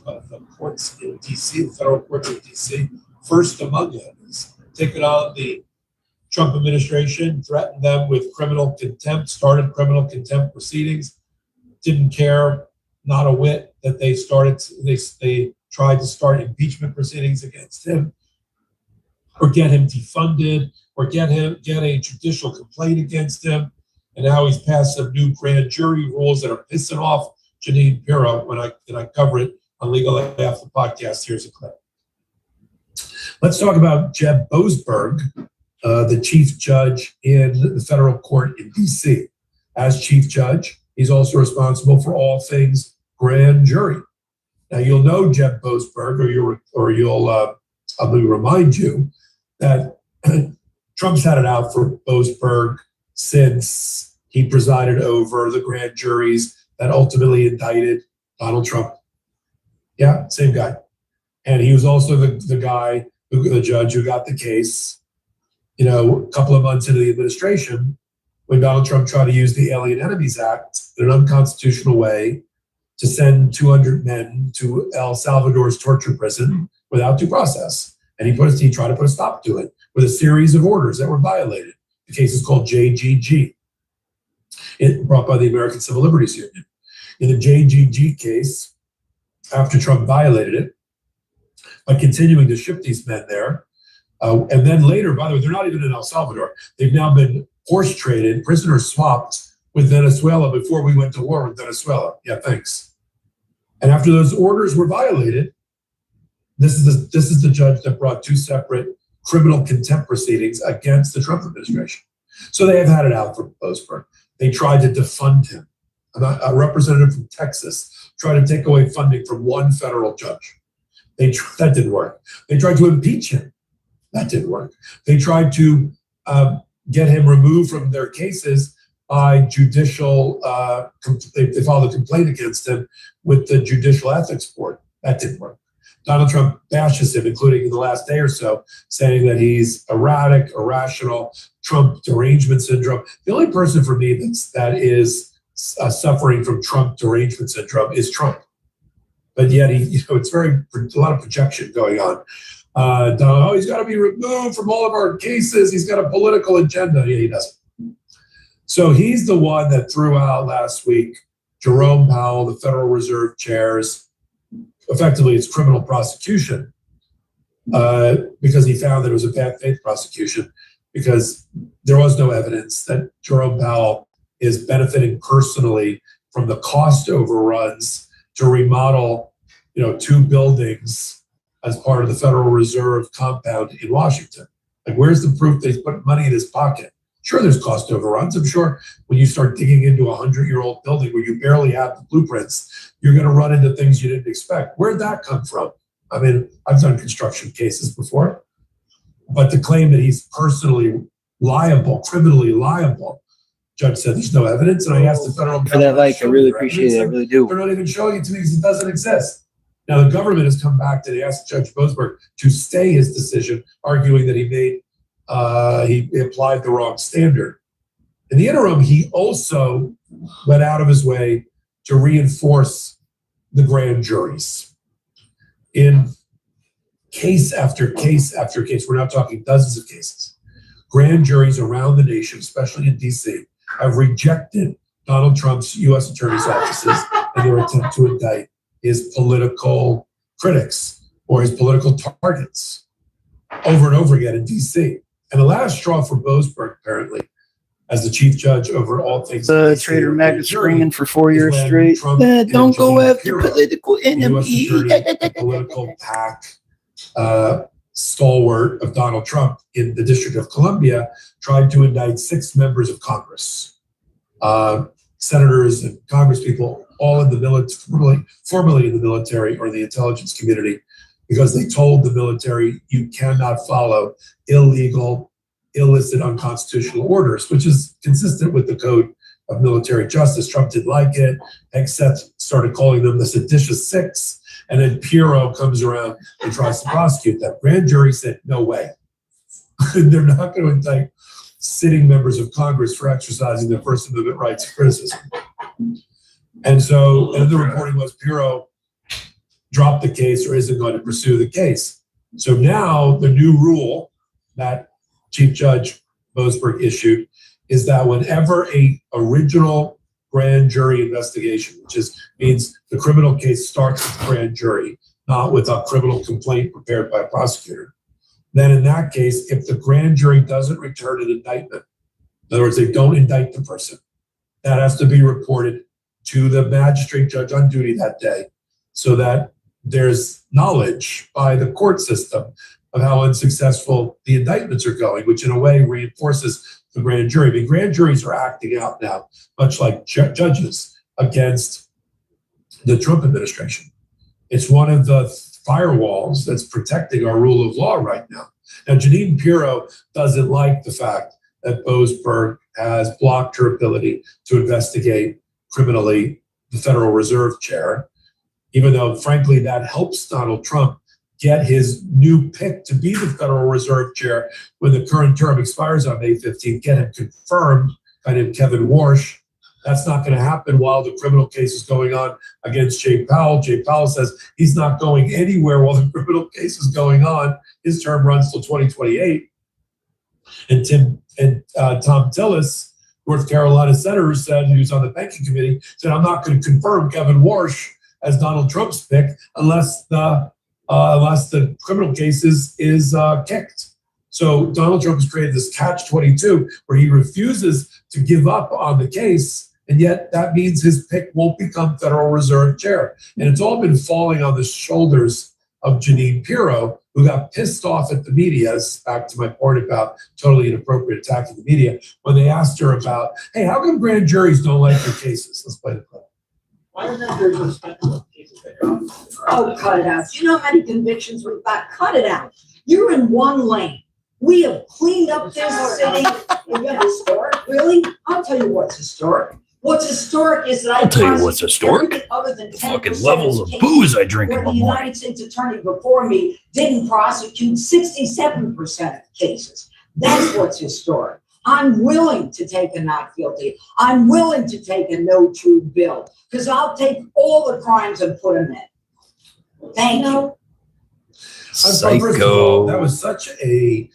the courts in D.C., the federal courts in D.C., first among them is taking on the Trump administration, threatened them with criminal contempt, started criminal contempt proceedings, didn't care not a whit that they tried to start impeachment proceedings against him, or get him defunded, or get a judicial complaint against him. And now he's passed some new grand jury rules that are pissing off Janine Pirro when I cover it on Legal AF the podcast. Here's a clip. Let's talk about Jeb Boasberg, the chief judge in the federal court in D.C. As chief judge, he's also responsible for all things grand jury. Now you'll know Jeb Boasberg, let me remind you that Trump's had it out for Boasberg since he presided over the grand juries that ultimately indicted Donald Trump. Yeah, same guy. And he was also the judge who got the case, a couple of months into the administration when Donald Trump tried to use the Alien Enemies Act in an unconstitutional way to send 200 men to El Salvador's torture prison without due process. And he tried to put a stop to it with a series of orders that were violated. The case is called JGG, brought by the American Civil Liberties Union. In the JGG case, after Trump violated it, by continuing to ship these men there, and then later, by the way, they're not even in El Salvador. They've now been horse traded, prisoners swapped with Venezuela before we went to war with Venezuela. Yeah, thanks. And after those orders were violated, this is the judge that brought two separate criminal contempt proceedings against the Trump administration. So they have had it out for Boasberg. They tried to defund him. A representative from Texas tried to take away funding from one federal judge. That didn't work. They tried to impeach him. That didn't work. They tried to get him removed from their cases by judicial, they filed a complaint against him with the Judicial Ethics Board. That didn't work. Donald Trump bashes him, including in the last day or so, saying that he's erratic, irrational, Trump derangement syndrome. The only person for me that is suffering from Trump derangement syndrome is Trump. But yet it's a lot of projection going on. He's got to be removed from all of our cases. He's got a political agenda. Yeah, he doesn't. So he's the one that threw out last week Jerome Powell, the Federal Reserve chairs. Effectively, it's criminal prosecution because he found that it was a bad faith prosecution because there was no evidence that Jerome Powell is benefiting personally from the cost overruns to remodel, 2 buildings as part of the Federal Reserve compound in Washington. Like, where's the proof that he's put money in his pocket? Sure, there's cost overruns. I'm sure when you start digging into a 100-year-old building where you barely have the blueprints, you're going to run into things you didn't expect. Where'd that come from? I mean, I've done construction cases before, but to claim that he's personally liable, criminally liable, judge said there's no evidence. And I asked the federal for that, I really appreciate it. I really do. They're not even showing it to me because it doesn't exist. Now the government has come back to ask Judge Boasberg to stay his decision, arguing that he applied the wrong standard. In the interim, he also went out of his way to reinforce the grand juries. In case after case after case, we're now talking dozens of cases, grand juries around the nation, especially in D.C., have rejected Donald Trump's U.S. attorney's offices in their attempt to indict his political critics or his political targets over and over again in D.C. And the last straw for Boasberg, apparently, as the chief judge over all things. The Trader Mag screaming for 4 years straight. Don't go after political enemy. Political PAC stalwart of Donald Trump in the District of Columbia tried to indict 6 members of Congress, senators and congresspeople, all in the military, formerly in the military or the intelligence community, because they told the military you cannot follow illegal, illicit, unconstitutional orders, which is consistent with the code of military justice. Trump didn't like it, except started calling them the seditious 6. And then Pirro comes around and tries to prosecute them. Grand jury said, no way. They're not going to indict sitting members of Congress for exercising their First Amendment rights of criticism. And the reporting was Pirro dropped the case or isn't going to pursue the case. So now the new rule that Chief Judge Boasberg issued is that whenever a original grand jury investigation, means the criminal case starts with grand jury, not with a criminal complaint prepared by a prosecutor, then in that case, if the grand jury doesn't return an indictment, in other words, they don't indict the person, that has to be reported to the magistrate judge on duty that day, so that there's knowledge by the court system of how unsuccessful the indictments are going, which in a way reinforces the grand jury. I mean, grand juries are acting out now, much like judges, against the Trump administration. It's one of the firewalls that's protecting our rule of law right now. Now, Jeanine Pirro doesn't like the fact that Boasberg has blocked her ability to investigate criminally the Federal Reserve chair, even though, frankly, that helps Donald Trump get his new pick to be the Federal Reserve chair when the current term expires on May 15th, get him confirmed, guy named Kevin Warsh. That's not going to happen while the criminal case is going on against Jay Powell. Jay Powell says he's not going anywhere while the criminal case is going on. His term runs till 2028. And Tom Tillis, North Carolina senator, said, he was on the banking committee, said, I'm not going to confirm Kevin Warsh as Donald Trump's pick unless the criminal case is kicked. So Donald Trump has created this catch-22 where he refuses to give up on the case, and yet that means his pick won't become Federal Reserve chair. And it's all been falling on the shoulders of Jeanine Pirro, who got pissed off at the media, back to my point about totally inappropriate attacking the media, when they asked her about, hey, how come grand juries don't like your cases? Let's play the clip. Why are grand juries respecting cases that you're on? Oh, cut it out. Do you know how many convictions we've got? Cut it out. You're in one lane. We have cleaned up this city. You're historic, really? I'll tell you what's historic. What's historic is that I'll tell you what's historic. Other than the fucking levels of booze I drink in the morning. The United States attorney before me didn't prosecute 67% of cases. That's what's historic. I'm willing to take a not guilty. I'm willing to take a no true bill because I'll take all the crimes and put them in. Thank you. First of all, that was such a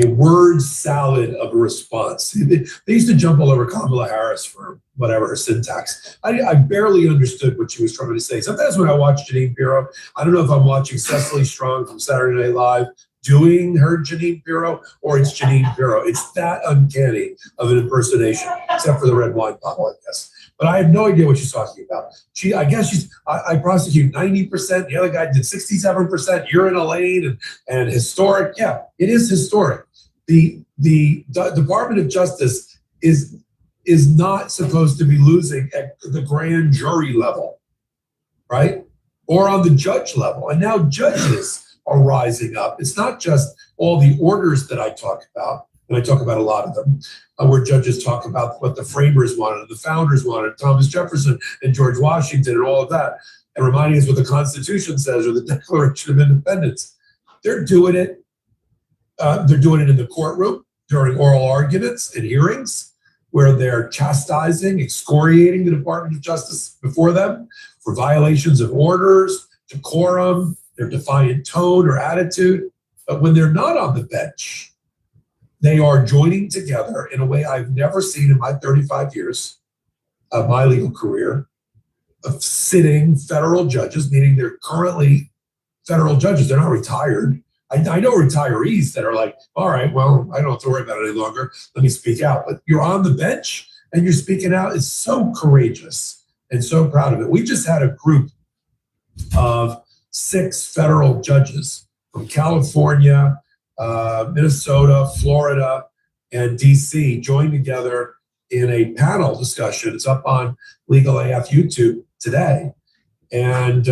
word salad of a response. They used to jump all over Kamala Harris for whatever her syntax. I barely understood what she was trying to say. Sometimes when I watch Jeanine Pirro, I don't know if I'm watching Cecily Strong from Saturday Night Live doing her Jeanine Pirro or it's Jeanine Pirro. It's that uncanny of an impersonation, except for the red wine bottle, I guess. But I have no idea what she's talking about. I prosecute 90%. The other guy did 67%. You're in a lane and historic. Yeah, it is historic. The Department of Justice is not supposed to be losing at the grand jury level, right? Or on the judge level. And now judges are rising up. It's not just all the orders that I talk about, and I talk about a lot of them, where judges talk about what the framers wanted, the founders wanted, Thomas Jefferson and George Washington and all of that, and reminding us what the Constitution says or the Declaration of Independence. They're doing it. They're doing it in the courtroom during oral arguments and hearings where they're chastising, excoriating the Department of Justice before them for violations of orders, decorum, their defiant tone or attitude. But when they're not on the bench, they are joining together in a way I've never seen in my 35 years of my legal career of sitting federal judges, meaning they're currently federal judges. They're not retired. I know retirees that are like, all right, well, I don't have to worry about it any longer. Let me speak out. But you're on the bench and you're speaking out. It's so courageous and so proud of it. We just had a group of 6 federal judges from California, Minnesota, Florida, and DC joined together in a panel discussion. It's up on Legal AF YouTube today. And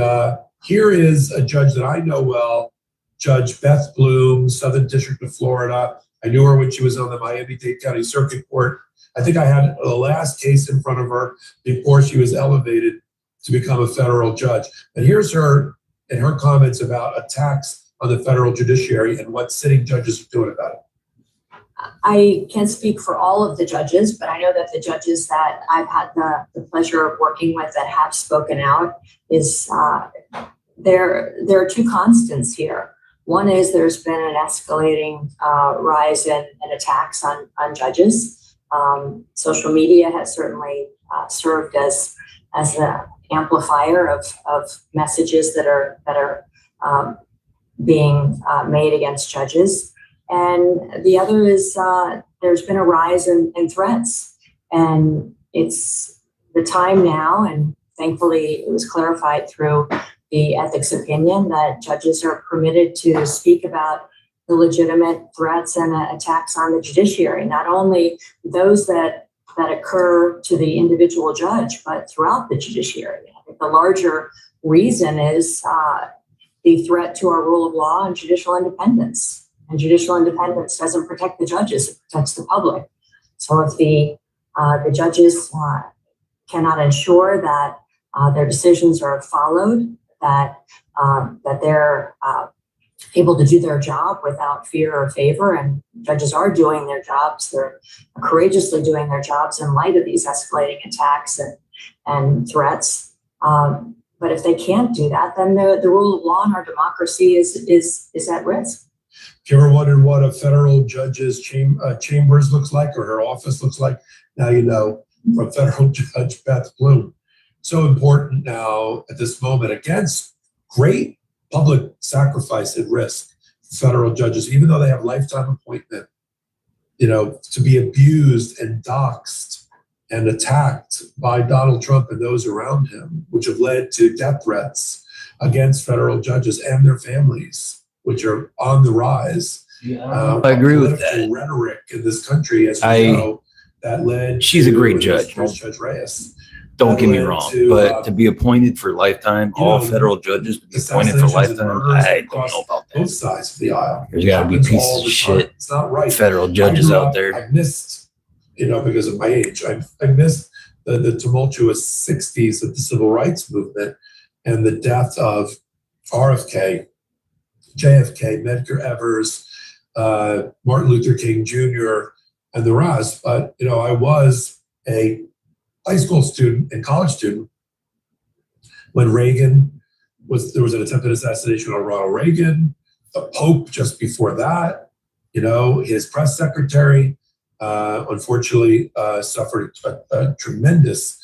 here is a judge that I know well, Judge Beth Bloom, Southern District of Florida. I knew her when she was on the Miami-Dade County Circuit Court. I think I had the last case in front of her before she was elevated to become a federal judge. And here's her and her comments about attacks on the federal judiciary and what sitting judges are doing about it. I can't speak for all of the judges, but I know that the judges that I've had the pleasure of working with that have spoken out is there are two constants here. One is there's been an escalating rise in attacks on judges. Social media has certainly served as an amplifier of messages that are being made against judges. And the other is there's been a rise in threats. And it's the time now, and thankfully it was clarified through the ethics opinion, that judges are permitted to speak about the legitimate threats and attacks on the judiciary, not only those that occur to the individual judge, but throughout the judiciary. I think the larger reason is the threat to our rule of law and judicial independence. And judicial independence doesn't protect the judges, it protects the public. So if the judges cannot ensure that their decisions are followed, that they're able to do their job without fear or favor, and judges are doing their jobs, they're courageously doing their jobs in light of these escalating attacks and threats. But if they can't do that, then the rule of law in our democracy is at risk. If you ever wondered what a federal judge's chambers looks like, or her office looks like, now you know, from federal Judge Beth Bloom. So important now at this moment, against great public sacrifice and risk for federal judges, even though they have lifetime appointment, to be abused and doxxed and attacked by Donald Trump and those around him, which have led to death threats against federal judges and their families, which are on the rise. I agree with that. Rhetoric in this country, as we know, that led. She's a great judge. Judge Reyes. Don't get me wrong, but to be appointed for lifetime, all federal judges to be appointed for lifetime, I don't know about that. Both sides of the aisle. There's got to be pieces of shit. It's not right. Federal judges out there. I missed, because of my age, I missed the tumultuous 60s of the civil rights movement and the death of RFK, JFK, Medgar Evers, Martin Luther King Jr., and the rest. But, I was a high school student and college student when there was an attempted assassination on Ronald Reagan, the Pope just before that, his press secretary, unfortunately, suffered a tremendous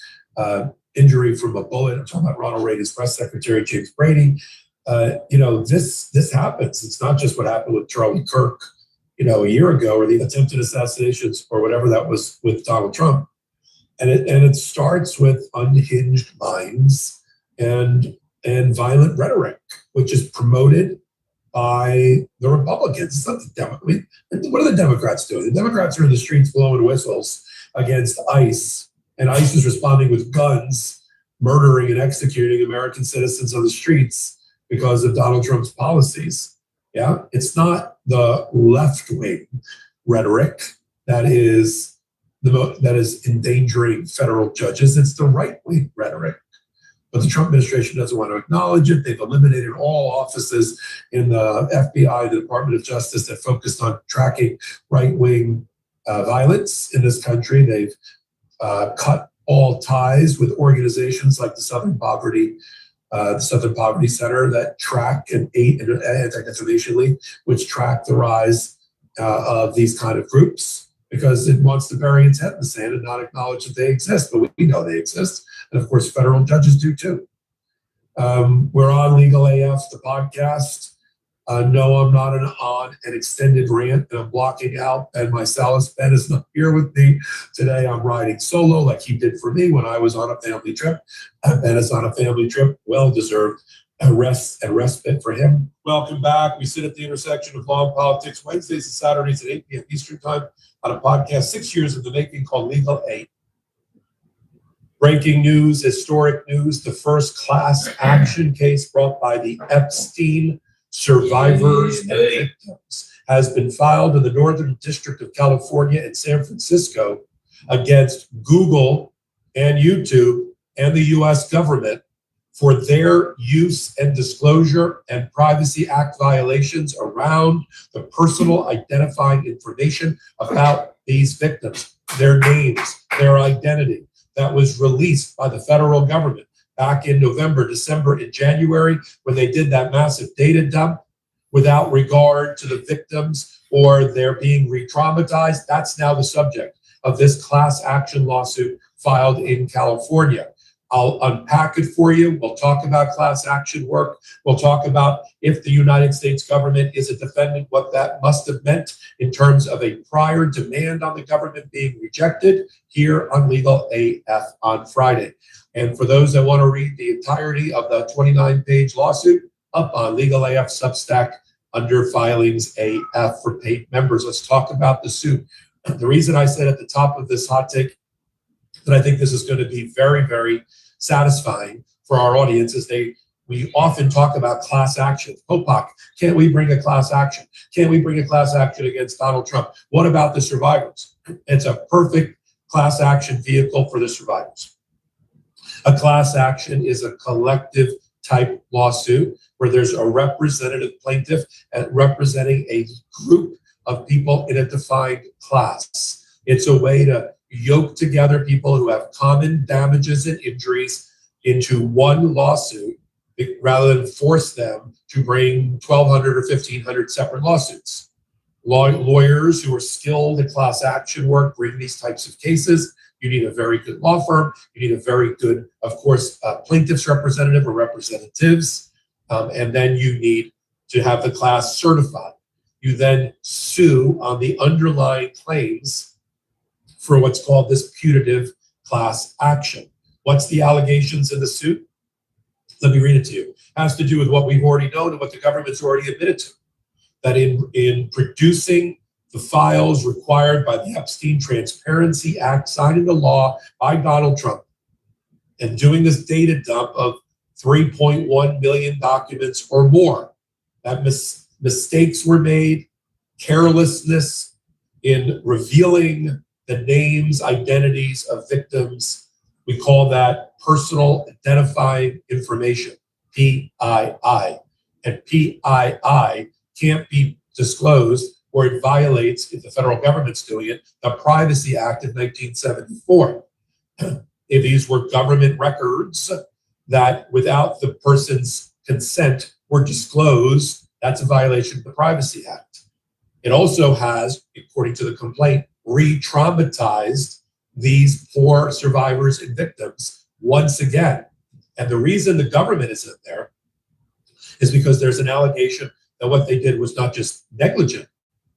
injury from a bullet. I'm talking about Ronald Reagan's press secretary, James Brady. This happens. It's not just what happened with Charlie Kirk, a year ago, or the attempted assassinations or whatever that was with Donald Trump. And it starts with unhinged minds and violent rhetoric, which is promoted by the Republicans. It's not the Democrats. What are the Democrats doing? The Democrats are in the streets blowing whistles against ICE, and ICE is responding with guns, murdering and executing American citizens on the streets because of Donald Trump's policies. Yeah, it's not the left-wing rhetoric that is endangering federal judges. It's the right-wing rhetoric. But the Trump administration doesn't want to acknowledge it. They've eliminated all offices in the FBI, the Department of Justice, that focused on tracking right-wing violence in this country. They've cut all ties with organizations like the Southern Poverty Center that track and Anti-Defamation League, which track the rise of these kind of groups, because it wants to bury its head in the sand and not acknowledge that they exist. But we know they exist. And of course, federal judges do too. We're on Legal AF, the podcast. No, I'm not on an extended rant, and I'm blocking out Ben Meidas. Ben is not here with me today. I'm riding solo like he did for me when I was on a family trip. Ben is on a family trip, well-deserved rest and respite for him. Welcome back. We sit at the intersection of law and politics Wednesdays and Saturdays at 8 p.m. Eastern Time on a podcast 6 years in the making called Legal Aid. Breaking news, historic news, the first class action case brought by the Epstein survivors and victims has been filed in the Northern District of California in San Francisco against Google and YouTube and the U.S. government for their use and disclosure and Privacy Act violations around the personal identifying information about these victims, their names, their identity, that was released by the federal government back in November, December, and January, when they did that massive data dump without regard to the victims or their being re-traumatized. That's now the subject of this class action lawsuit filed in California. I'll unpack it for you. We'll talk about class action work. We'll talk about if the United States government is a defendant, what that must have meant in terms of a prior demand on the government being rejected here on Legal AF on Friday. And for those that want to read the entirety of the 29-page lawsuit, up on Legal AF Substack under Filings AF for paid members. Let's talk about the suit. The reason I said at the top of this hot take that I think this is going to be very, very satisfying for our audience is we often talk about class action. POPOC, can't we bring a class action? Can't we bring a class action against Donald Trump? What about the survivors? It's a perfect class action vehicle for the survivors. A class action is a collective type lawsuit where there's a representative plaintiff representing a group of people in a defined class. It's a way to yoke together people who have common damages and injuries into one lawsuit rather than force them to bring 1,200 or 1,500 separate lawsuits. Lawyers who are skilled at class action work bring these types of cases. You need a very good law firm. You need a very good, of course, plaintiff's representative or representatives. And then you need to have the class certified. You then sue on the underlying claims for what's called this putative class action. What's the allegations in the suit? Let me read it to you. It has to do with what we've already known and what the government's already admitted to. That in producing the files required by the Epstein Transparency Act, signed into law by Donald Trump, and doing this data dump of 3.1 million documents or more, that mistakes were made, carelessness in revealing the names, identities of victims. We call that personal identifying information, PII. And PII can't be disclosed or it violates, if the federal government's doing it, the Privacy Act of 1974. If these were government records that without the person's consent were disclosed, that's a violation of the Privacy Act. It also has, according to the complaint, re-traumatized these poor survivors and victims once again. And the reason the government isn't there is because there's an allegation that what they did was not just negligent,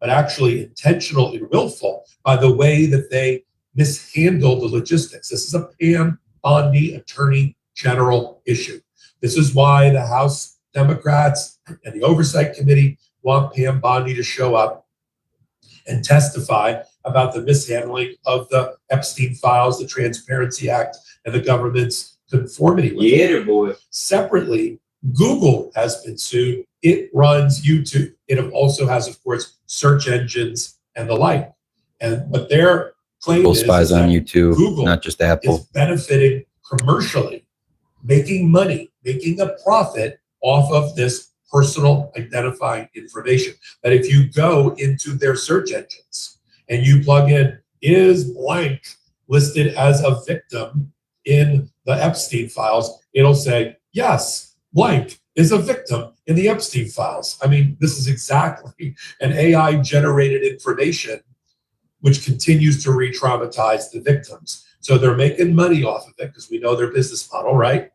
but actually intentional and willful by the way that they mishandled the logistics. This is a Pam Bondi Attorney General issue. This is why the House Democrats and the Oversight Committee want Pam Bondi to show up and testify about the mishandling of the Epstein files, the Transparency Act, and the government's conformity with it. Yeah, boy. Separately, Google has been sued. It runs YouTube. It also has, of course, search engines and the like. And what their claim Google is spies on that YouTube, Google not just Apple. is benefiting commercially, making money, making a profit off of this personal identifying information. That if you go into their search engines and you plug in, is blank listed as a victim in the Epstein files, it'll say, yes, blank is a victim in the Epstein files. I mean, this is exactly an AI generated information which continues to re-traumatize the victims. So they're making money off of it because we know their business model, right?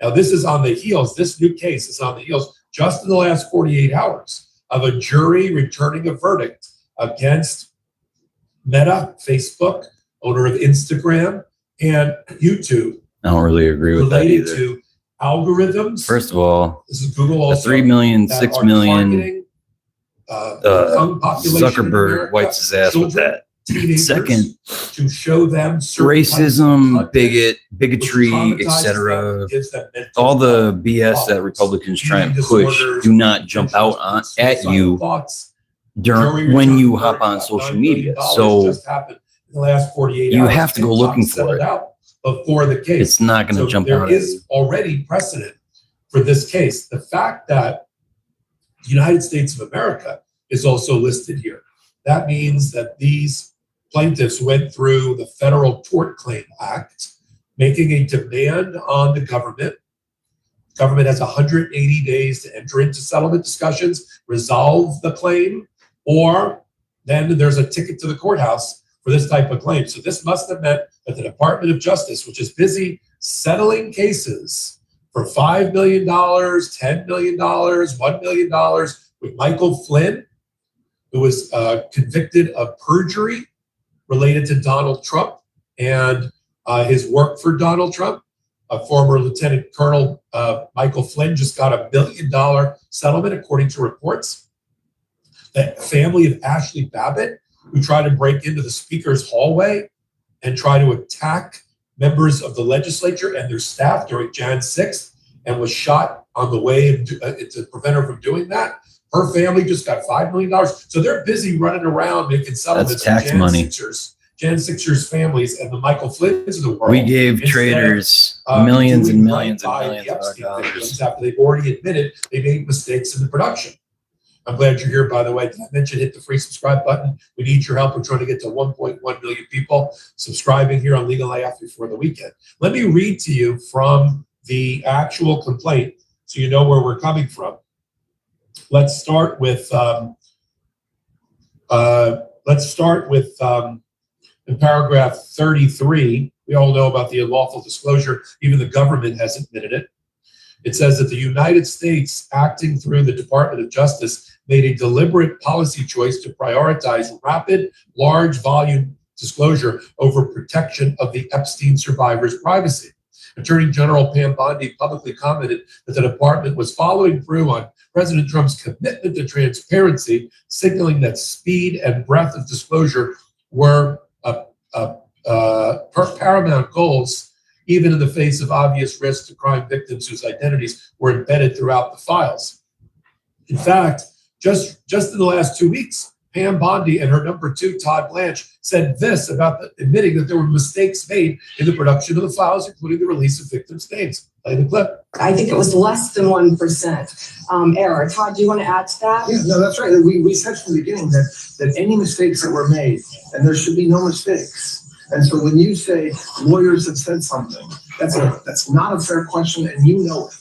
Now, this is on the heels, this new case is on the heels just in the last 48 hours of a jury returning a verdict against Meta, Facebook, owner of Instagram, and YouTube. I don't really agree with that related either. to algorithms. First of all, This is Google the also. 3 million, that 6 are million, targeting, young population in Zuckerberg America, wipes his ass with children, that. teenagers, Second, to show them certain racism, types of content bigotry, which traumatizes etc. them, gives them mental All the health BS that problems. Republicans try and Eating push disorders, do not jump out on at suicidal you thoughts. during when you hop on social media. So Just happened in the last 48 you hours. have to go TikTok looking for settled it. out before the case. It's not going to So jump there out. is already precedent for this case. The fact that the United States of America is also listed here, that means that these plaintiffs went through the Federal Tort Claim Act, making a demand on the government. Government has 180 days to enter into settlement discussions, resolve the claim, or then there's a ticket to the courthouse for this type of claim. So this must have meant that the Department of Justice, which is busy settling cases for $5 million, $10 million, $1 million with Michael Flynn, who was convicted of perjury related to Donald Trump and his work for Donald Trump. Former Lieutenant Colonel Michael Flynn just got $1 million settlement, according to reports. The family of Ashley Babbitt, who tried to break into the speaker's hallway and try to attack members of the legislature and their staff during Jan 6th and was shot on the way to prevent her from doing that. Her family just got $5 million. So they're busy running around making settlements. That's tax money. Jan Sixers families and the Michael Flynn's of the world. We gave traders millions and millions and millions of dollars after they've already admitted they made mistakes in the production. I'm glad you're here, by the way. Did I mention hit the free subscribe button? We need your help. We're trying to get to 1.1 million people subscribing here on Legal AF before the weekend. Let me read to you from the actual complaint so you know where we're coming from. Let's start with in paragraph 33, we all know about the unlawful disclosure. Even the government has admitted it. It says that the United States, acting through the Department of Justice, made a deliberate policy choice to prioritize rapid, large volume disclosure over protection of the Epstein survivors' privacy. Attorney General Pam Bondi publicly commented that the department was following through on President Trump's commitment to transparency, signaling that speed and breadth of disclosure were paramount goals, even in the face of obvious risks to crime victims whose identities were embedded throughout the files. In fact, just in the last 2 weeks, Pam Bondi and her number two, Todd Blanche, said this about admitting that there were mistakes made in the production of the files, including the release of victims' names. Play the clip. I think it was less than 1% error. Todd, do you want to add to that? Yeah, no, that's right. We said from the beginning that any mistakes that were made, and there should be no mistakes. And so when you say lawyers have said something, that's not a fair question, and you know it.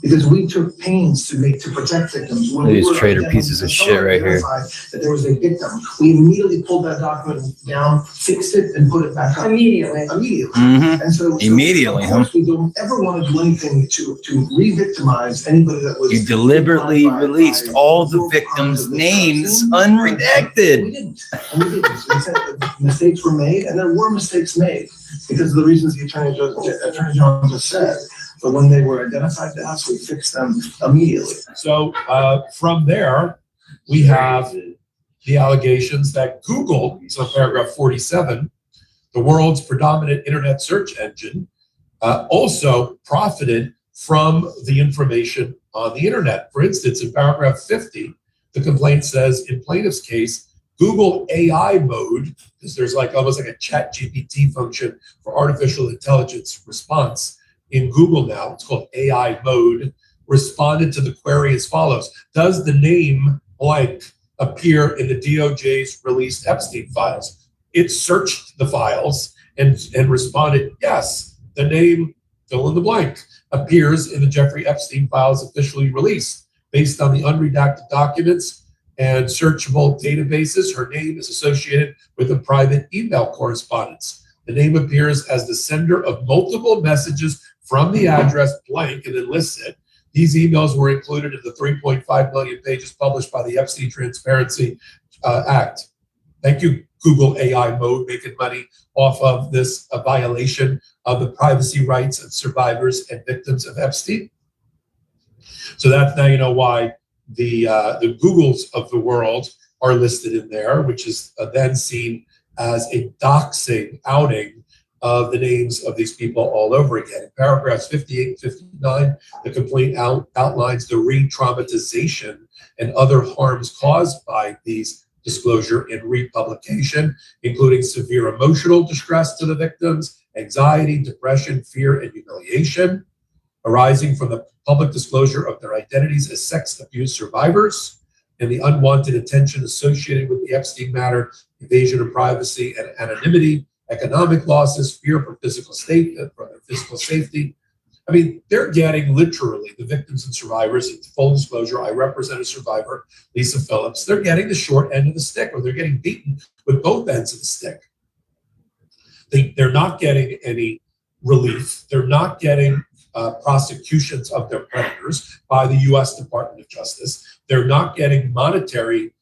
Because we took pains to protect victims. When These traitor pieces of shit right here. That there was a victim, we immediately pulled that document down, fixed it, and put it back up. Immediately. Mm-hmm. And so Immediately, of course, we don't ever want to do anything to re-victimize anybody that was. You deliberately released all the victims' names unredacted. We didn't. And we didn't. So we said that mistakes were made, and there were mistakes made because of the reasons the Attorney General just said. But when they were identified to us, we fixed them immediately. So from there, we have the allegations that Google, so paragraph 47, the world's predominant internet search engine, also profited from the information on the internet. For instance, in paragraph 50, the complaint says, in plaintiff's case, Google AI mode, because there's almost like a chat GPT function for artificial intelligence response, in Google now, it's called AI mode, responded to the query as follows. Does the name blank appear in the DOJ's released Epstein files? It searched the files and responded, yes, the name, fill in the blank, appears in the Jeffrey Epstein files officially released. Based on the unredacted documents and searchable databases, her name is associated with a private email correspondence. The name appears as the sender of multiple messages from the address blank and then lists it. These emails were included in the 3.5 million pages published by the Epstein Transparency Act. Thank you, Google AI mode, making money off of this violation of the privacy rights of survivors and victims of Epstein. So that's now you know why the Googles of the world are listed in there, which is then seen as a doxing, outing of the names of these people all over again. In paragraphs 58 and 59, the complaint outlines the re-traumatization and other harms caused by these disclosure and republication, including severe emotional distress to the victims, anxiety, depression, fear, and humiliation arising from the public disclosure of their identities as sex abuse survivors and the unwanted attention associated with the Epstein matter, invasion of privacy and anonymity, economic losses, fear for physical safety. I mean, they're getting literally the victims and survivors. In full disclosure, I represent a survivor, Lisa Phillips. They're getting the short end of the stick, or they're getting beaten with both ends of the stick. They're not getting any relief. They're not getting prosecutions of their predators by the U.S. Department of Justice. They're not getting monetary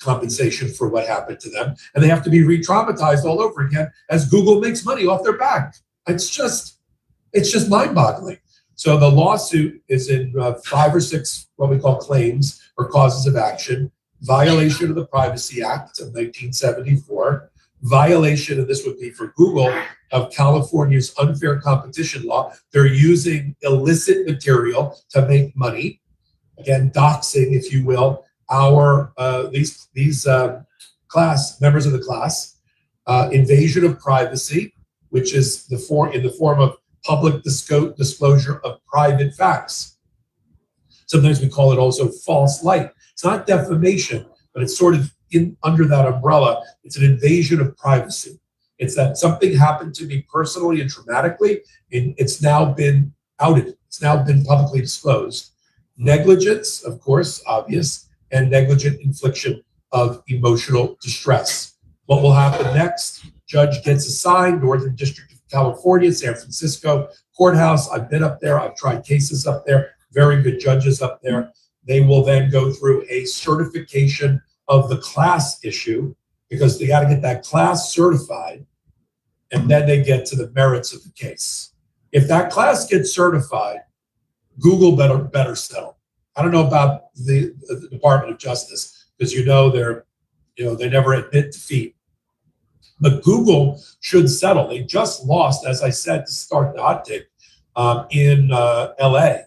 compensation for what happened to them, and they have to be re-traumatized all over again as Google makes money off their back. It's just mind-boggling. So the lawsuit is in 5 or 6 what we call claims or causes of action: violation of the Privacy Act of 1974, violation, and this would be for Google, of California's unfair competition law. They're using illicit material to make money. Again, doxing, if you will, our these class members of the class. Invasion of privacy, which is in the form of public disclosure of private facts. Sometimes we call it also false light. It's not defamation, but it's sort of under that umbrella. It's an invasion of privacy. It's that something happened to me personally and traumatically, and it's now been outed. It's now been publicly disclosed. Negligence, of course, obvious, and negligent infliction of emotional distress. What will happen next? Judge gets assigned, Northern District of California, San Francisco courthouse. I've been up there. I've tried cases up there. Very good judges up there. They will then go through a certification of the class issue, because they got to get that class certified, and then they get to the merits of the case. If that class gets certified, Google better settle. I don't know about the Department of Justice, because they never admit defeat. But Google should settle. They just lost, as I said, to start the hot take, in LA,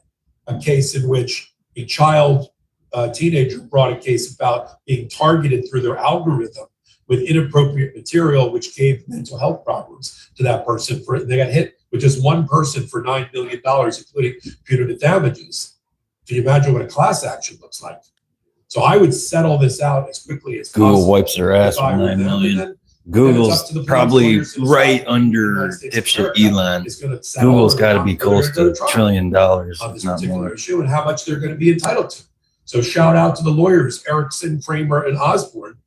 a case in which a teenager brought a case about being targeted through their algorithm with inappropriate material, which gave mental health problems to that person. They got hit with just one person for $9 million, including punitive damages. Can you imagine what a class action looks like? So I would settle this out as quickly as possible. Google wipes their ass with $9 million. Google's probably right under dipshit Elon. Google's got to be close to $1 trillion, on this particular issue and how much they're going to be entitled to. So shout out to the lawyers, Erickson, Kramer, and Osborne.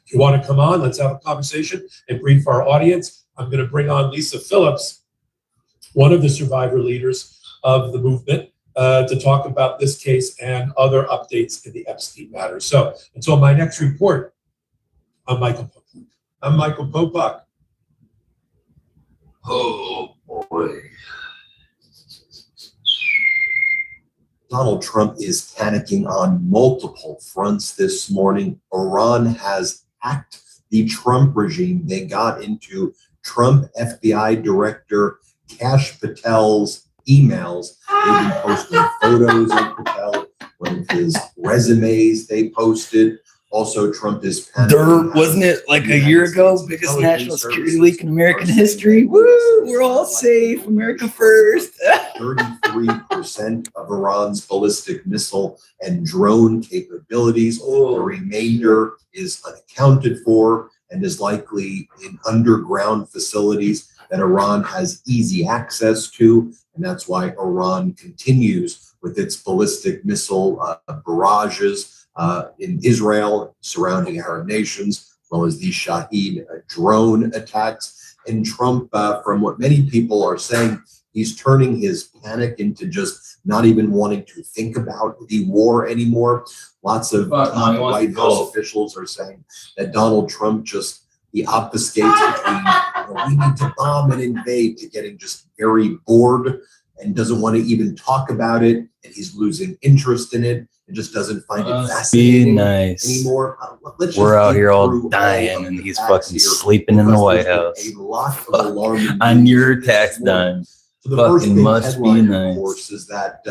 If you want to come on, let's have a conversation and brief our audience. I'm going to bring on Lisa Phillips, one of the survivor leaders of the movement, to talk about this case and other updates in the Epstein matter. So until my next report, I'm Michael Popak. Oh boy. Donald Trump is panicking on multiple fronts this morning. Iran has hacked the Trump regime. They got into Trump FBI Director Kash Patel's emails. They've been posting photos of Patel, one of his resumes they posted. Also, Trump is panicking. Wasn't it like a year ago? Biggest national security leak in American history. Woo! We're all safe. America first. 33% of Iran's ballistic missile and drone capabilities. The remainder is unaccounted for and is likely in underground facilities that Iran has easy access to. And that's why Iran continues with its ballistic missile barrages in Israel, surrounding Arab nations, as well as these Shahed drone attacks. And Trump, from what many people are saying, he's turning his panic into just not even wanting to think about the war anymore. Lots of White House officials are saying that Donald Trump he obfuscates between we need to bomb and invade to getting just very bored and doesn't want to even talk about it, and he's losing interest in it. It just doesn't find it fascinating anymore. We're out here all dying, and he's fucking sleeping in the White House. A lot of alarming on your tax dime. So the first big headline, of course, is that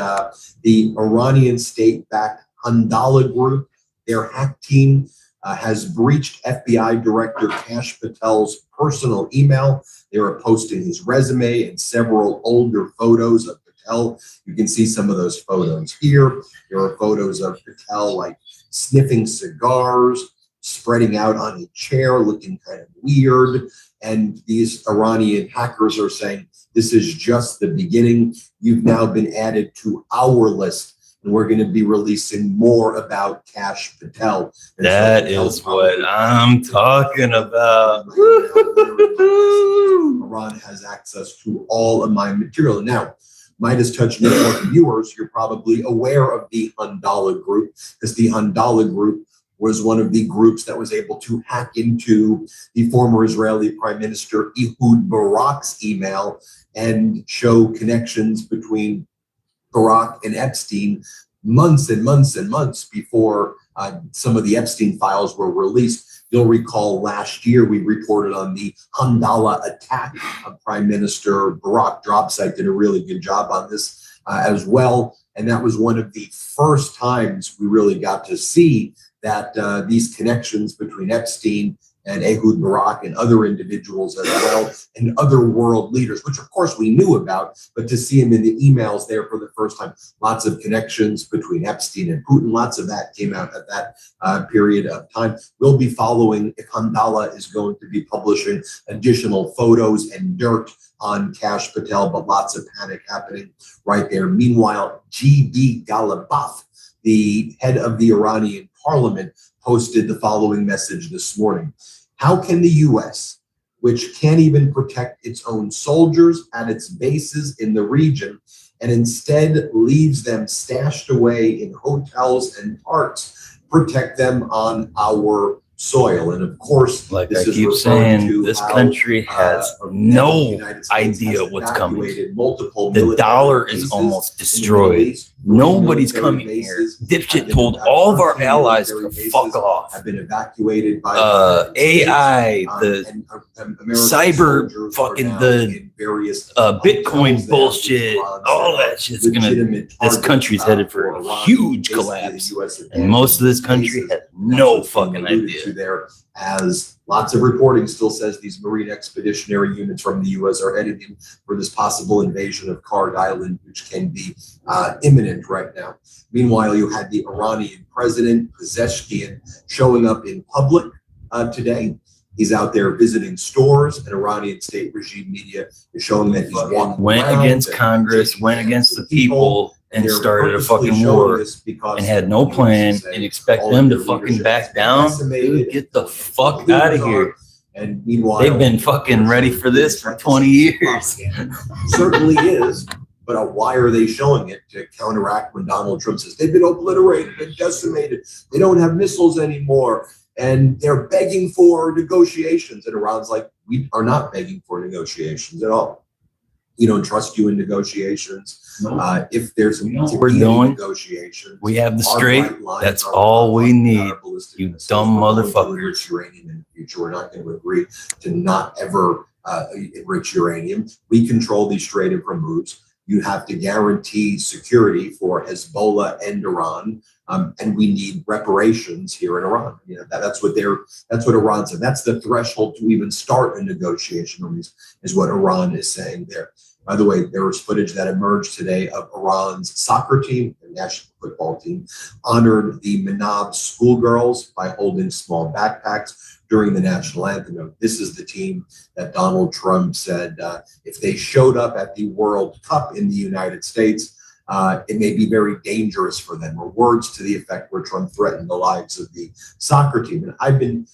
the Iranian state-backed Handala group, their hack team, has breached FBI Director Kash Patel's personal email. They were posting his resume and several older photos of Patel. You can see some of those photos here. There are photos of Patel like sniffing cigars, spreading out on a chair, looking kind of weird. And these Iranian hackers are saying, this is just the beginning. You've now been added to our list, and we're going to be releasing more about Kash Patel. And That Patel is what I'm talking about. Iran has access to all of my material. Now, Meidas Touch Network viewers, you're probably aware of the Handala Group, because the Handala Group was one of the groups that was able to hack into the former Israeli Prime Minister Ehud Barak's email and show connections between Barak and Epstein months and months and months before some of the Epstein files were released. You'll recall last year we reported on the Handala attack of Prime Minister Barak. Dropsite did a really good job on this as well. And that was one of the first times we really got to see that these connections between Epstein and Ehud Barak and other individuals as well, and other world leaders, which of course we knew about, but to see him in the emails there for the first time, lots of connections between Epstein and Putin, lots of that came out at that period of time. We'll be following if Handala is going to be publishing additional photos and dirt on Kash Patel, but lots of panic happening right there. Meanwhile, G.B. Galibaf, the head of the Iranian parliament, posted the following message this morning. How can the U.S., which can't even protect its own soldiers at its bases in the region, and instead leaves them stashed away in hotels and parks, protect them on our soil? And of course, Like this I is keep referring saying, to this how, country has the no United States idea has what's coming. evacuated multiple The military dollar bases is almost in the destroyed. Middle East. Nobody's Military coming here. bases Dipshit have been told all of our evacuated. allies to Military fuck bases off. have been evacuated by the United AI, States, the and American cyber soldiers fucking are now the in various Bitcoin hotels there, bullshit, which Iran all said that shit's gonna. legitimate This targets, country's headed for a Iran. huge Basically, collapse, the US and most of this country bases. has That's no what's being fucking alluded idea. to there, as lots of reporting still says these Marine Expeditionary Units from the U.S. are headed in for this possible invasion of Kard Island, which can be imminent right now. Meanwhile, you had the Iranian president, Pezeshkian, showing up in public today. He's out there visiting stores, and Iranian state regime media is showing that he's walking Went around against and Congress, shaking went hands against the with people, and they're started a purposely fucking showing war. this because And had no the US plan, is saying and expect all them of to your fucking leadership back has been down. decimated, Dude, get the and fuck leaders out of are. here. And meanwhile, They've been fucking ready for this for 20 years. Certainly is, but why are they showing it? To counteract when Donald Trump says they've been obliterated and decimated, they don't have missiles anymore, and they're begging for negotiations. And Iran's like, we are not begging for negotiations at all. We don't trust you in negotiations. If there's to We're be any doing- negotiations, We have the our straight. bright lines That's are all we on need. our ballistic You missiles. dumb We're going to motherfuckers. enrich uranium in the future. We're not going to agree to not ever enrich uranium. We control the Strait of Hormuz. You have to guarantee security for Hezbollah and Iran, and we need reparations here in Iran. You know, that's what Iran said. That's the threshold to even start a negotiation, is what Iran is saying there. By the way, there was footage that emerged today of Iran's soccer team, the national football team, honored the Manab schoolgirls by holding small backpacks during the national anthem. This is the team that Donald Trump said if they showed up at the World Cup in the United States, it may be very dangerous for them, or words to the effect where Trump threatened the lives of the soccer team. And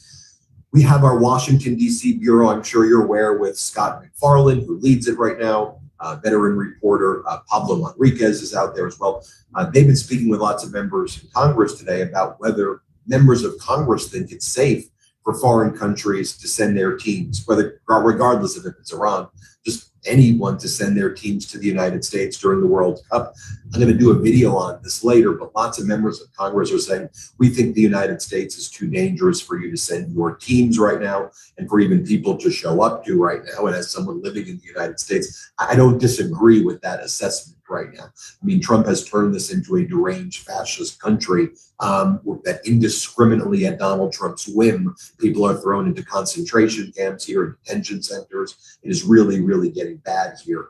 we have our Washington, D.C. bureau, I'm sure you're aware, with Scott McFarland, who leads it right now. Veteran reporter Pablo Manriquez is out there as well. They've been speaking with lots of members in Congress today about whether members of Congress think it's safe for foreign countries to send their teams, regardless of if it's Iran, just anyone to send their teams to the United States during the World Cup. I'm going to do a video on this later, but lots of members of Congress are saying, we think the United States is too dangerous for you to send your teams right now, and for even people to show up to right now. And as someone living in the United States, I don't disagree with that assessment. right now. I mean, Trump has turned this into a deranged fascist country that indiscriminately at Donald Trump's whim, people are thrown into concentration camps here, detention centers. It is really, really getting bad here.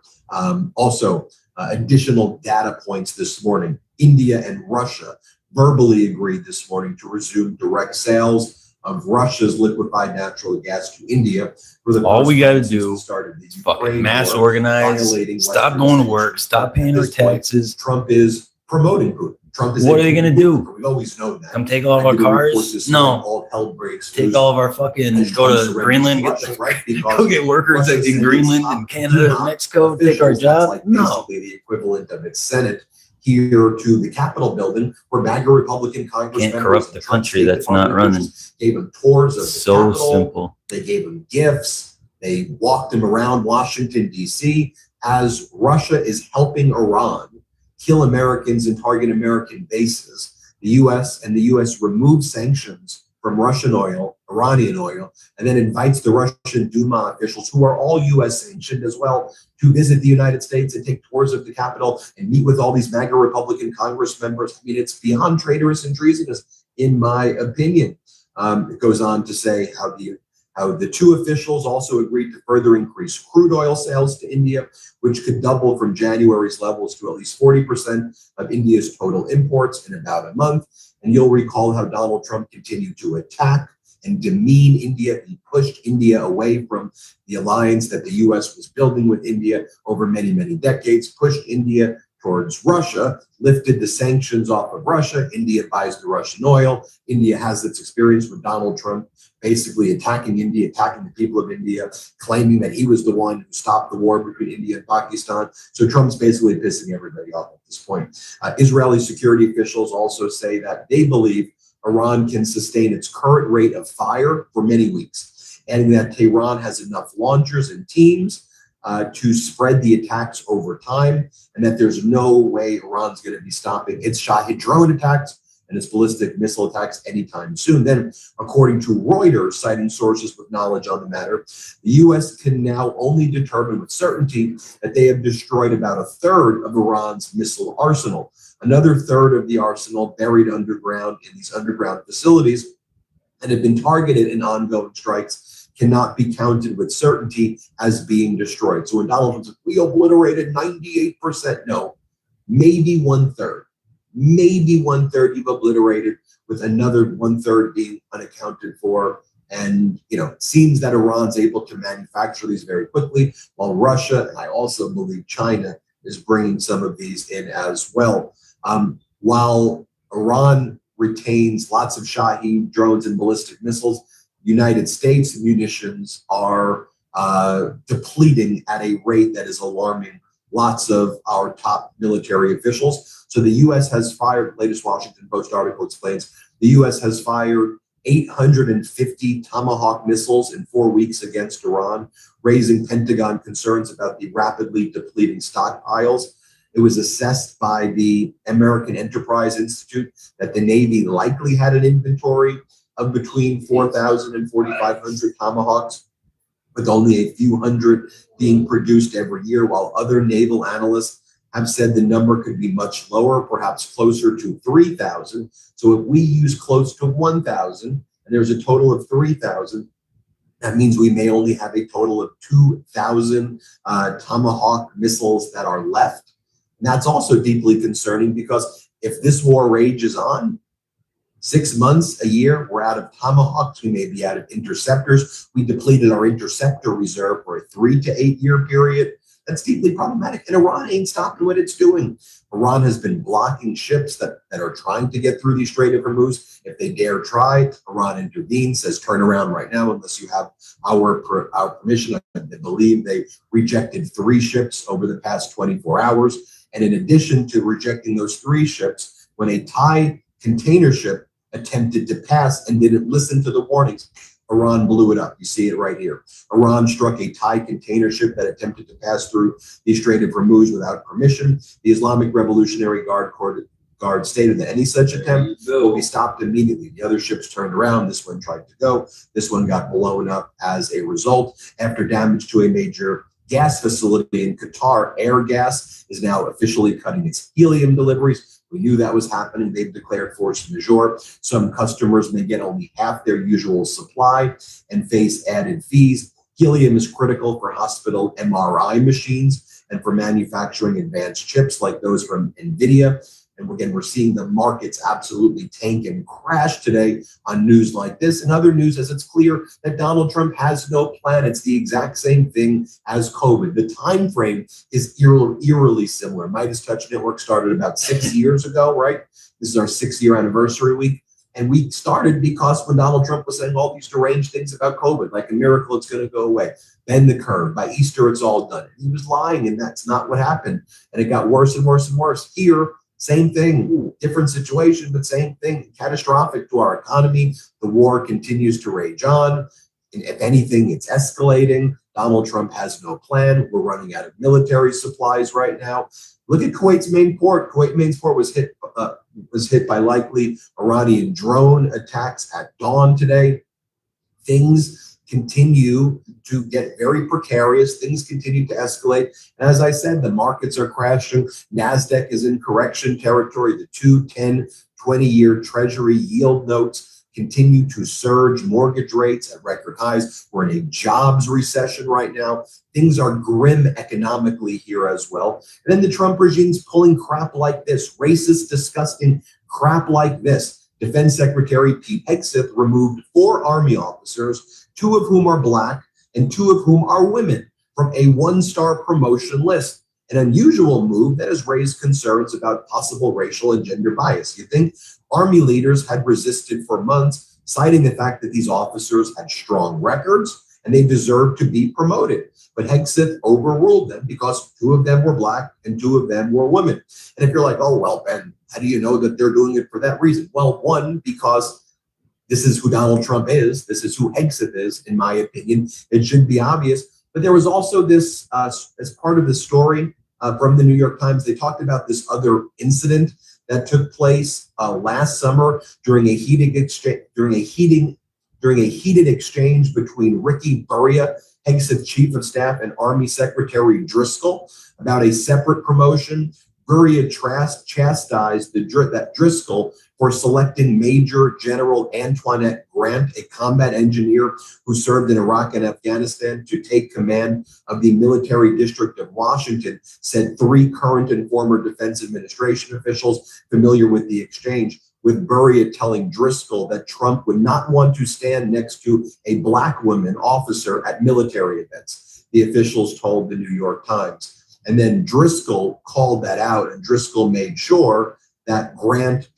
Also, additional data points this morning. India and Russia verbally agreed this morning to resume direct sales of Russia's liquefied natural gas to India. For the All we got to first time since do the start of the fucking Ukraine mass war, organize, violating stop Western going to work, sanctions. stop paying At our this point, taxes. Trump is promoting Putin. Trump is What are they gonna do? We've always known that. Come take all of I our did a report cars? this morning, No. all hell breaks Take loose all of our fucking, as go Trump to surrenders Greenland, to get Russia, right? Because go get workers Russia in sent Greenland its and Canada and Mexico, take our officials, that's job? like No. basically the equivalent of its Senate here to the Capitol building, where MAGA Republican Congress Can't members corrupt and the Trump country State that's not Department running. officials gave him tours of the So Capitol. simple. They gave him gifts. They walked him around Washington, D.C. as Russia is helping Iran kill Americans and target American bases. The U.S. removed sanctions from Russian oil, Iranian oil, and then invites the Russian Duma officials, who are all U.S. sanctioned as well, to visit the United States and take tours of the Capitol and meet with all these MAGA Republican Congress members. I mean, it's beyond traitorous and treasonous, in my opinion. It goes on to say how the two officials also agreed to further increase crude oil sales to India, which could double from January's levels to at least 40% of India's total imports in about a month. And you'll recall how Donald Trump continued to attack and demean India. He pushed India away from the alliance that the U.S. was building with India over many, many decades, pushed India towards Russia, lifted the sanctions off of Russia. India buys the Russian oil. India has its experience with Donald Trump basically attacking India, attacking the people of India, claiming that he was the one who stopped the war between India and Pakistan. So Trump's basically pissing everybody off at this point. Israeli security officials also say that they believe Iran can sustain its current rate of fire for many weeks, adding that Tehran has enough launchers and teams to spread the attacks over time, and that there's no way Iran's going to be stopping its Shahid drone attacks and its ballistic missile attacks anytime soon. Then, according to Reuters, citing sources with knowledge on the matter, the U.S. can now only determine with certainty that they have destroyed about a third of Iran's missile arsenal. Another third of the arsenal buried underground in these underground facilities that have been targeted in ongoing strikes cannot be counted with certainty as being destroyed. So when Donald Trump says, we obliterated 98%, no, maybe one third. Maybe one third you've obliterated, with another one third being unaccounted for. And, it seems that Iran's able to manufacture these very quickly, while Russia, and I also believe China, is bringing some of these in as well. While Iran retains lots of Shahid drones and ballistic missiles, United States munitions are depleting at a rate that is alarming lots of our top military officials. So the U.S. has fired, the latest Washington Post article explains, the U.S. has fired 850 Tomahawk missiles in 4 weeks against Iran, raising Pentagon concerns about the rapidly depleting stockpiles. It was assessed by the American Enterprise Institute that the Navy likely had an inventory of between 4,000 and 4,500 Tomahawks, with only a few hundred being produced every year, while other naval analysts have said the number could be much lower, perhaps closer to 3,000. So if we use close to 1,000 and there's a total of 3,000, that means we may only have a total of 2,000 Tomahawk missiles that are left. And that's also deeply concerning, because if this war rages on, 6 months, a year, we're out of Tomahawks, we may be out of interceptors. We depleted our interceptor reserve for a 3 to 8 year period. That's deeply problematic. And Iran ain't stopping what it's doing. Iran has been blocking ships that are trying to get through the Strait of Hormuz. If they dare try, Iran intervenes, says turn around right now unless you have our permission. I believe they rejected 3 ships over the past 24 hours. And in addition to rejecting those 3 ships, when a Thai container ship attempted to pass and didn't listen to the warnings, Iran blew it up. You see it right here. Iran struck a Thai container ship that attempted to pass through the Strait of Hormuz without permission. The Islamic Revolutionary Guard stated that any such attempt will be stopped immediately. The other ships turned around. This one tried to go. This one got blown up as a result after damage to a major gas facility in Qatar, Air Gas, is now officially cutting its helium deliveries. We knew that was happening. They've declared force majeure. Some customers may get only half their usual supply and face added fees. Helium is critical for hospital MRI machines and for manufacturing advanced chips like those from NVIDIA. And again, we're seeing the markets absolutely tank and crash today on news like this and other news, as it's clear that Donald Trump has no plan. It's the exact same thing as COVID. The time frame is eerily similar. Meidas Touch Network started about 6 years ago, right? This is our 6-year anniversary week. And we started because when Donald Trump was saying all these deranged things about COVID, like a miracle, it's going to go away. Bend the curve. By Easter, it's all done. He was lying, and that's not what happened. And it got worse and worse and worse. Here, same thing, different situation, but same thing, catastrophic to our economy. The war continues to rage on. And if anything, it's escalating. Donald Trump has no plan. We're running out of military supplies right now. Look at Kuwait's main port. Kuwait main port was hit by likely Iranian drone attacks at dawn today. Things continue to get very precarious. Things continue to escalate. And as I said, the markets are crashing. NASDAQ is in correction territory. The 2, 10, 20-year Treasury yield notes continue to surge. Mortgage rates at record highs. We're in a jobs recession right now. Things are grim economically here as well. And then the Trump regime's pulling crap like this, racist, disgusting crap like this. Defense Secretary Pete Hegseth removed 4 Army officers, 2 of whom are Black and 2 of whom are women, from a 1-star promotion list. An unusual move that has raised concerns about possible racial and gender bias. You think Army leaders had resisted for months, citing the fact that these officers had strong records and they deserved to be promoted. But Hegseth overruled them because 2 of them were Black and 2 of them were women. And if you're like, oh, well, Ben, how do you know that they're doing it for that reason? Well, one, because this is who Donald Trump is. This is who Hegseth is, in my opinion. It should be obvious. But there was also this, as part of the story from the New York Times, they talked about this other incident that took place last summer during a heated exchange between Ricky Burria, Hegseth Chief of Staff, and Army Secretary Driscoll about a separate promotion. Burria chastised that Driscoll for selecting Major General Antoinette Grant, a combat engineer who served in Iraq and Afghanistan, to take command of the military district of Washington, said 3 current and former Defense Administration officials familiar with the exchange, with Burria telling Driscoll that Trump would not want to stand next to a Black woman officer at military events, the officials told the New York Times. And then Driscoll called that out, and Driscoll made sure that Grant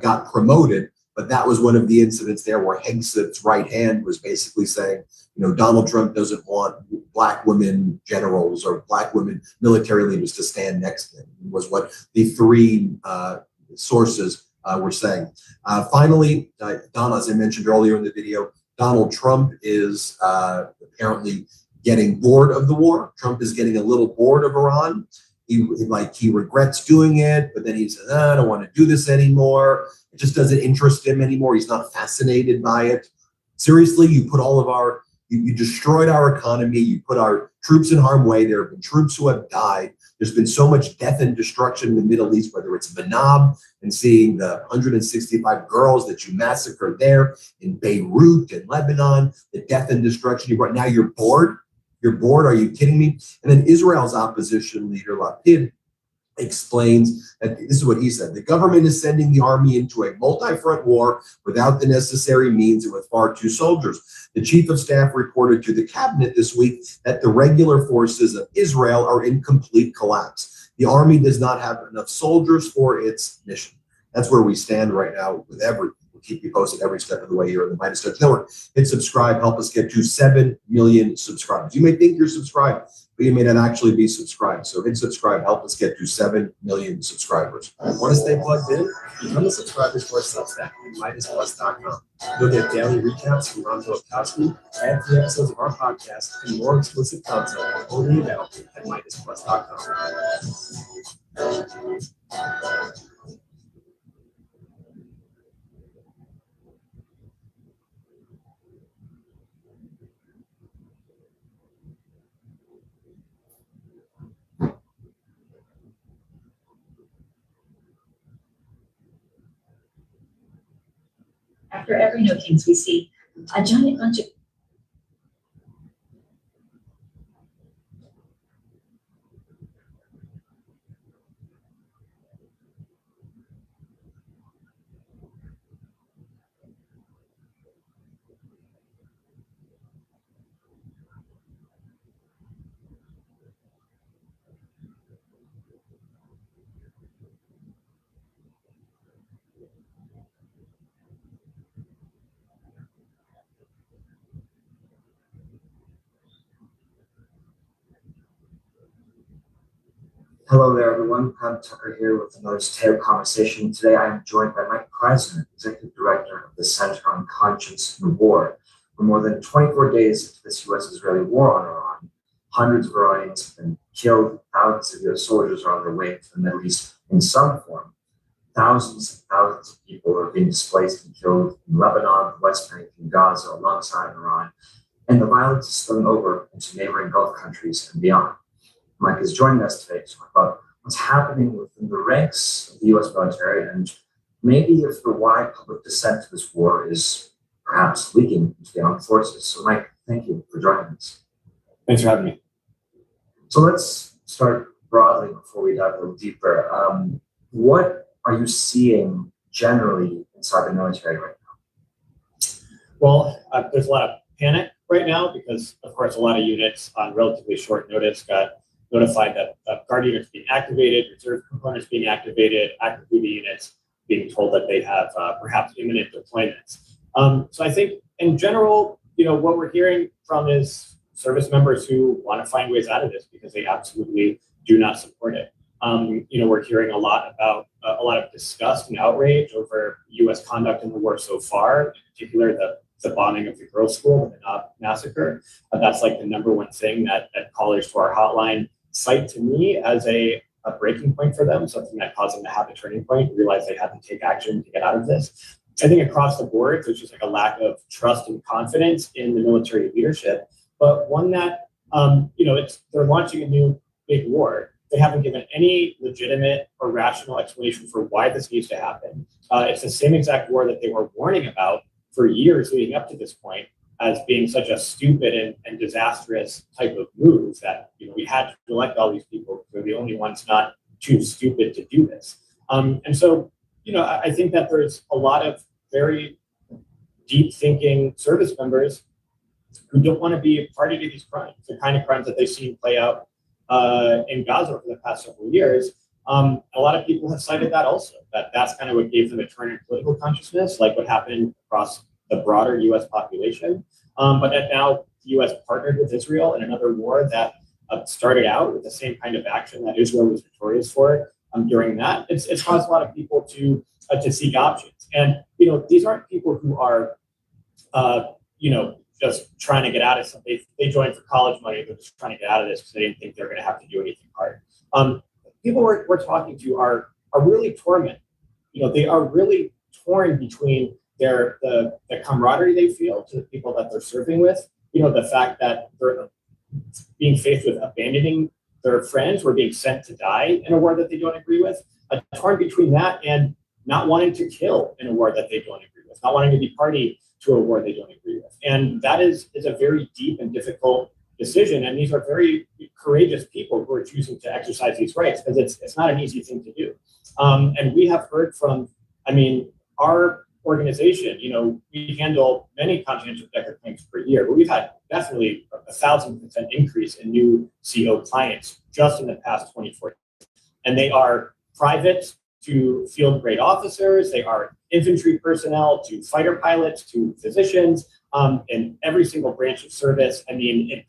got promoted. But that was one of the incidents there where Hegseth's right hand was basically saying, you know, Donald Trump doesn't want Black women generals or Black women military leaders to stand next to him, was what the 3 sources were saying. Finally, Donna, as I mentioned earlier in the video, Donald Trump is apparently getting bored of the war. Trump is getting a little bored of Iran. He regrets doing it, but then he says, I don't want to do this anymore. It just doesn't interest him anymore. He's not fascinated by it. Seriously, you put you destroyed our economy. You put our troops in harm's way. There have been troops who have died. There's been so much death and destruction in the Middle East, whether it's Manab and seeing the 165 girls that you massacred there, in Beirut and Lebanon, the death and destruction you brought. Now you're bored. You're bored? Are you kidding me? And then Israel's opposition leader, Lapid, explains that this is what he said. The government is sending the army into a multi-front war without the necessary means and with far too soldiers. The chief of staff reported to the cabinet this week that the regular forces of Israel are in complete collapse. The army does not have enough soldiers for its mission. That's where we stand right now with everything. We'll keep you posted every step of the way here on the Meidas Touch Network. Hit subscribe, help us get to 7 million subscribers. You may think you're subscribed, but you may not actually be subscribed. So hit subscribe, help us get to 7 million subscribers. Want to stay plugged in? Become a subscriber to our Substack at MeidasPlus.com. You'll get daily recaps from Ron Filipkowski, ad-free episodes of our podcast, and more exclusive content only available at MeidasPlus.com. after every No Kings, we see a giant bunch of Hello there, everyone. I'm Tucker here with another Zeteo conversation. Today, I am joined by Mike Preisner, Executive Director of the Center on Conscience and War. For more than 24 days into this U.S.-Israeli war on Iran, hundreds of Iranians have been killed, thousands of U.S. soldiers are on their way to the Middle East in some form. Thousands and thousands of people are being displaced and killed in Lebanon, the West Bank, and Gaza alongside Iran, and the violence is spilling over into neighboring Gulf countries and beyond. Mike is joining us today to talk about what's happening within the ranks of the U.S. military and maybe if the wide public dissent to this war is perhaps leaking into the armed forces. So, Mike, thank you for joining us. Thanks for having me. So let's start broadly before we dive a little deeper. What are you seeing generally inside the military right now? Well, there's a lot of panic right now because, of course, a lot of units on relatively short notice got notified that Guard units being activated, reserve components being activated, active duty units being told that they have perhaps imminent deployments. So I think in general, what we're hearing from is service members who want to find ways out of this because they absolutely do not support it. We're hearing a lot about a lot of disgust and outrage over U.S. conduct in the war so far, in particular the bombing of the girls' school, the Nob massacre. That's like the number one thing that callers to our hotline cite to me as a breaking point for them, something that caused them to have a turning point, realize they had to take action to get out of this. I think across the board, there's just like a lack of trust and confidence in the military leadership, but one that, they're launching a new big war. They haven't given any legitimate or rational explanation for why this needs to happen. It's the same exact war that they were warning about for years leading up to this point as being such a stupid and disastrous type of move that we had to elect all these people. They're the only ones not too stupid to do this. And so, I think that there's a lot of very deep thinking service members who don't want to be a party to these crimes, the kind of crimes that they've seen play out in Gaza over the past several years. A lot of people have cited that also, that's kind of what gave them a turn in political consciousness, like what happened across the broader U.S. population. But that now the U.S. partnered with Israel in another war that started out with the same kind of action that Israel was victorious for during that. It's caused a lot of people to seek options. And, these aren't people who are, just trying to get out of something. They joined for college money. They're just trying to get out of this because they didn't think they're going to have to do anything hard. People we're talking to are really tormented. They are really torn between the camaraderie they feel to the people that they're serving with, the fact that they're being faced with abandoning their friends or being sent to die in a war that they don't agree with, torn between that and not wanting to kill in a war that they don't agree with, not wanting to be party to a war they don't agree with. And that is a very deep and difficult decision. And these are very courageous people who are choosing to exercise these rights because it's not an easy thing to do. And we have heard from, our organization, we handle many confidential record claims per year, but we've had definitely 1,000% increase in new CO clients just in the past 24 years. And they are private to field grade officers, they are infantry personnel to fighter pilots to physicians, in every single branch of service. It